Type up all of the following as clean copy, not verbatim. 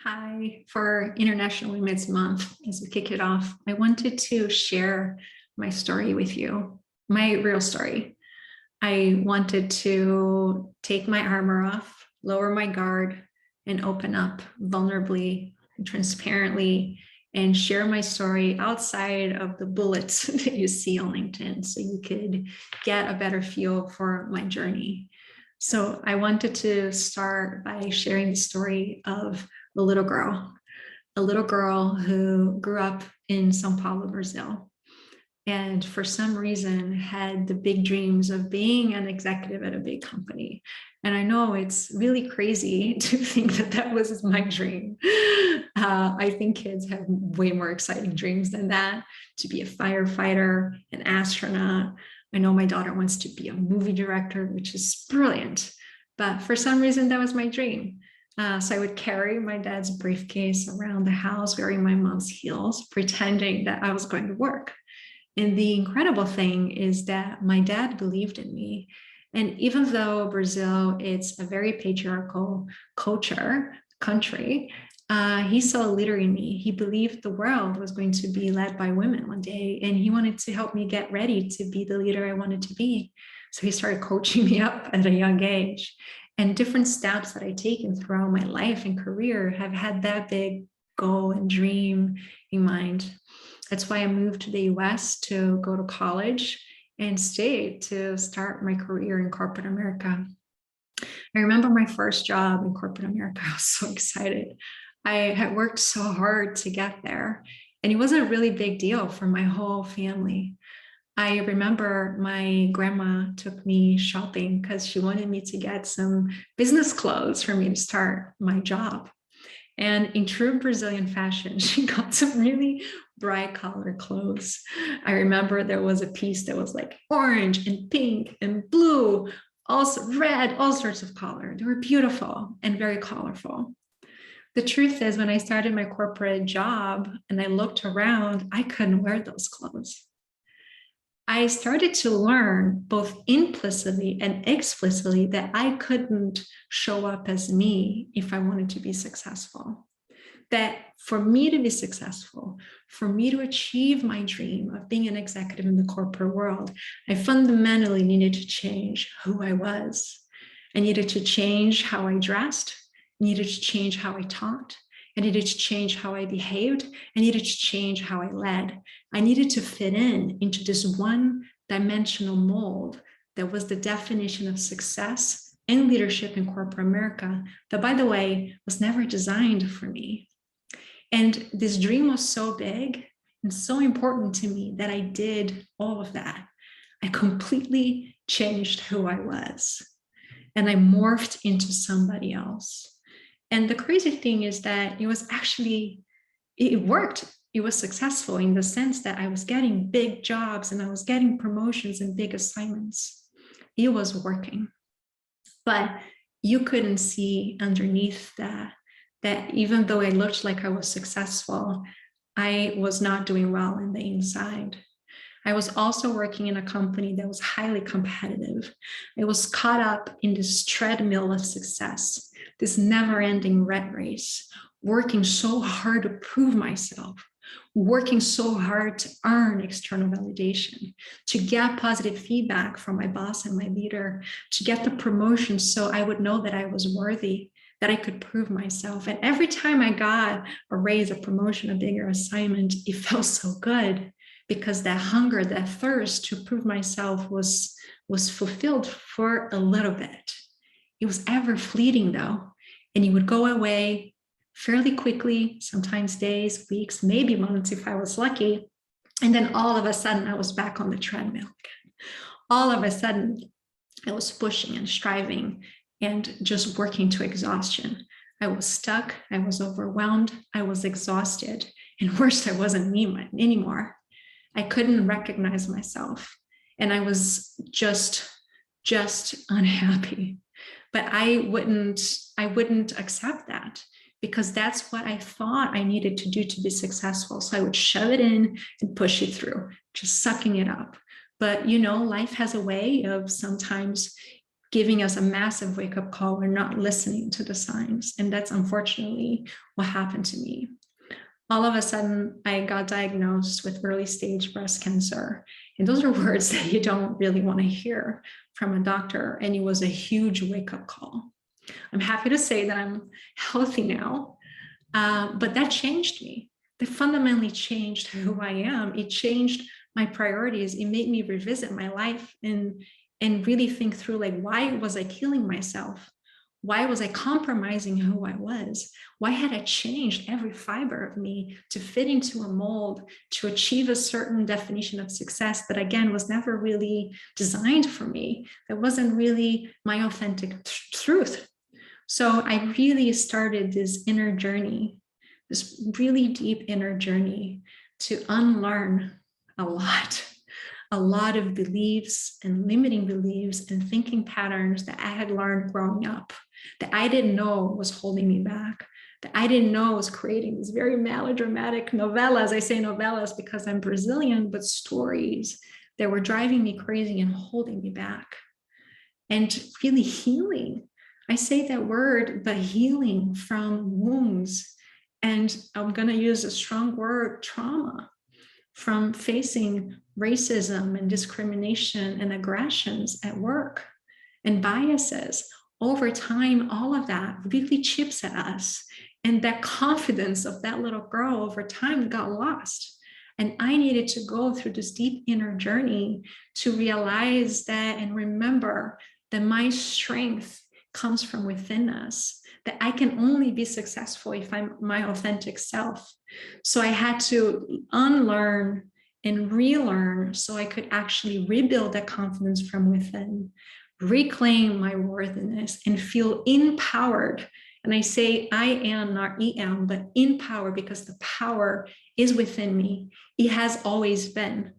Hi, for International Women's Month, as we kick it off, I wanted to share my story with you, my real story. I wanted to take my armor off, lower my guard, and open up vulnerably and transparently and share my story outside of the bullets that you see on LinkedIn so you could get a better feel for my journey. So I wanted to start by sharing the story of a little girl who grew up in Sao Paulo, Brazil, and for some reason had the big dreams of being an executive at a big company. And I know it's really crazy to think that that was my dream. I think kids have way more exciting dreams than that, to be a firefighter, an astronaut. I know my daughter wants to be a movie director, which is brilliant. But for some reason, that was my dream. So I would carry my dad's briefcase around the house, wearing my mom's heels, pretending that I was going to work. And the incredible thing is that my dad believed in me. And even though Brazil, it's a very patriarchal country, he saw a leader in me. He believed the world was going to be led by women one day, and he wanted to help me get ready to be the leader I wanted to be. So he started coaching me up at a young age. And different steps that I've taken throughout my life and career have had that big goal and dream in mind. That's why I moved to the US to go to college and stayed to start my career in corporate America. I remember my first job in corporate America. I was so excited. I had worked so hard to get there, and it was a really big deal for my whole family. I remember my grandma took me shopping because she wanted me to get some business clothes for me to start my job. And in true Brazilian fashion, she got some really bright colored clothes. I remember there was a piece that was like orange and pink and blue, also red, all sorts of color. They were beautiful and very colorful. The truth is, when I started my corporate job and I looked around, I couldn't wear those clothes. I started to learn both implicitly and explicitly that I couldn't show up as me if I wanted to be successful. That for me to be successful, for me to achieve my dream of being an executive in the corporate world, I fundamentally needed to change who I was. I needed to change how I dressed, I needed to change how I talked, I needed to change how I behaved. I needed to change how I led. I needed to fit into this one-dimensional mold that was the definition of success and leadership in corporate America that, by the way, was never designed for me. And this dream was so big and so important to me that I did all of that. I completely changed who I was, and I morphed into somebody else. And the crazy thing is that it worked. It was successful in the sense that I was getting big jobs and I was getting promotions and big assignments. It was working. But you couldn't see underneath that even though I looked like I was successful, I was not doing well in the inside. I was also working in a company that was highly competitive. I was caught up in this treadmill of success, this never-ending rat race, working so hard to prove myself, working so hard to earn external validation, to get positive feedback from my boss and my leader, to get the promotion so I would know that I was worthy, that I could prove myself. And every time I got a raise, a promotion, a bigger assignment, it felt so good, because that hunger, that thirst to prove myself was fulfilled for a little bit. It was ever fleeting though, and it would go away fairly quickly, sometimes days, weeks, maybe months if I was lucky. And then all of a sudden I was back on the treadmill again. All of a sudden I was pushing and striving and just working to exhaustion. I was stuck, I was overwhelmed, I was exhausted, and worse, I wasn't me anymore. I couldn't recognize myself, and I was just unhappy. But I wouldn't accept that, because that's what I thought I needed to do to be successful. So I would shove it in and push it through, just sucking it up. But life has a way of sometimes giving us a massive wake-up call. We're not listening to the signs. And that's unfortunately what happened to me. All of a sudden, I got diagnosed with early stage breast cancer. And those are words that you don't really want to hear from a doctor. And it was a huge wake-up call. I'm happy to say that I'm healthy now, but that changed me. That fundamentally changed who I am. It changed my priorities. It made me revisit my life and really think through, like, why was I killing myself? Why was I compromising who I was? Why had I changed every fiber of me to fit into a mold, to achieve a certain definition of success that, again, was never really designed for me? That wasn't really my authentic truth. So I really started this inner journey, this really deep inner journey to unlearn a lot of beliefs and limiting beliefs and thinking patterns that I had learned growing up, that I didn't know was holding me back, that I didn't know was creating these very melodramatic novellas. I say novellas because I'm Brazilian, but stories that were driving me crazy and holding me back. And really healing. I say that word, but healing from wounds. And I'm going to use a strong word, trauma, from facing racism and discrimination and aggressions at work and biases. Over time, all of that really chips at us. And that confidence of that little girl over time got lost. And I needed to go through this deep inner journey to realize that and remember that my strength comes from within us, that I can only be successful if I'm my authentic self. So I had to unlearn and relearn so I could actually rebuild that confidence from within, reclaim my worthiness, and feel empowered. And I say I am, not em, but empowered, because the power is within me. It has always been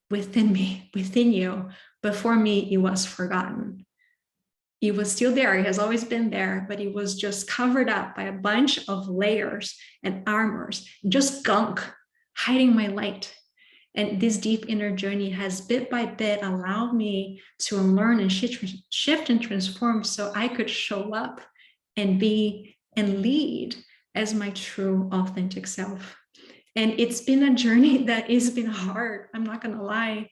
within me, within you. Before me, it was forgotten. It was still there. It has always been there, but it was just covered up by a bunch of layers and armors, just gunk, hiding my light. And this deep inner journey has bit by bit allowed me to unlearn and shift and transform so I could show up and be and lead as my true authentic self. And it's been a journey that has been hard. I'm not going to lie,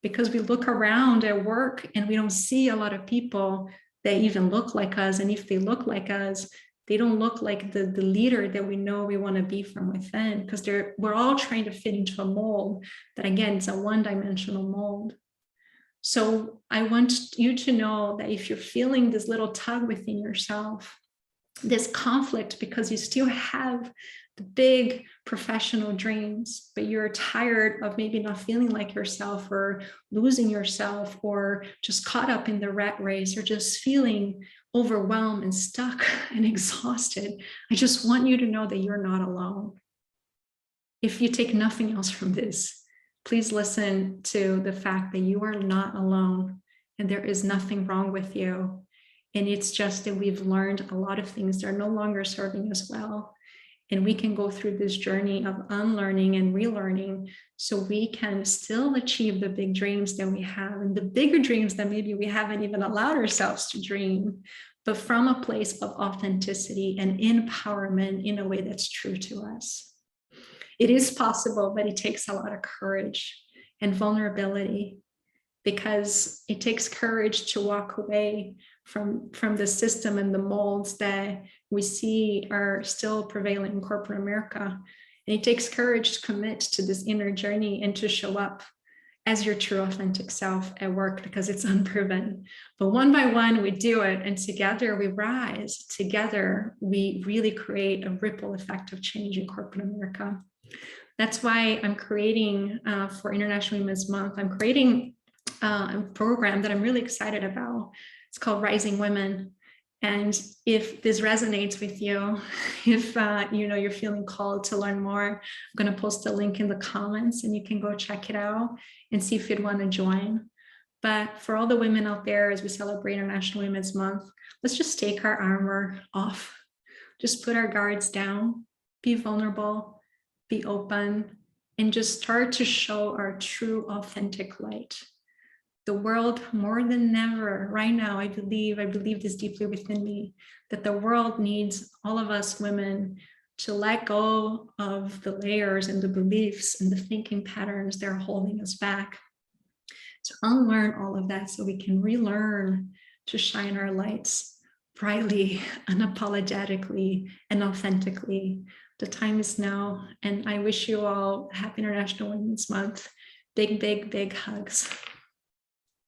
because we look around at work and we don't see a lot of people that even look like us. And if they look like us, they don't look like the leader that we know we want to be from within, because we're all trying to fit into a mold that, again, is a one-dimensional mold. So I want you to know that if you're feeling this little tug within yourself, this conflict, because you still have the big professional dreams, but you're tired of maybe not feeling like yourself, or losing yourself, or just caught up in the rat race, or just feeling overwhelmed and stuck and exhausted, I just want you to know that you're not alone. If you take nothing else from this, please listen to the fact that you are not alone and there is nothing wrong with you. And it's just that we've learned a lot of things that are no longer serving us well. And we can go through this journey of unlearning and relearning so we can still achieve the big dreams that we have, and the bigger dreams that maybe we haven't even allowed ourselves to dream, but from a place of authenticity and empowerment in a way that's true to us. It is possible, but it takes a lot of courage and vulnerability, because it takes courage to walk away from the system and the molds that we see are still prevalent in corporate America. And it takes courage to commit to this inner journey and to show up as your true authentic self at work, because it's unproven. But one by one, we do it, and together we rise. Together, we really create a ripple effect of change in corporate America. That's why I'm creating, for International Women's Month, I'm creating a program that I'm really excited about. It's called Rising Women. And if this resonates with you, if you're feeling called to learn more, I'm going to post a link in the comments and you can go check it out and see if you'd want to join. But for all the women out there, as we celebrate International Women's Month, let's just take our armor off. Just put our guards down, be vulnerable, be open, and just start to show our true authentic light. The world, more than ever, right now, I believe this deeply within me, that the world needs all of us women to let go of the layers and the beliefs and the thinking patterns that are holding us back, to unlearn all of that so we can relearn to shine our lights brightly, unapologetically, and authentically. The time is now, and I wish you all a happy International Women's Month. Big, big, big hugs.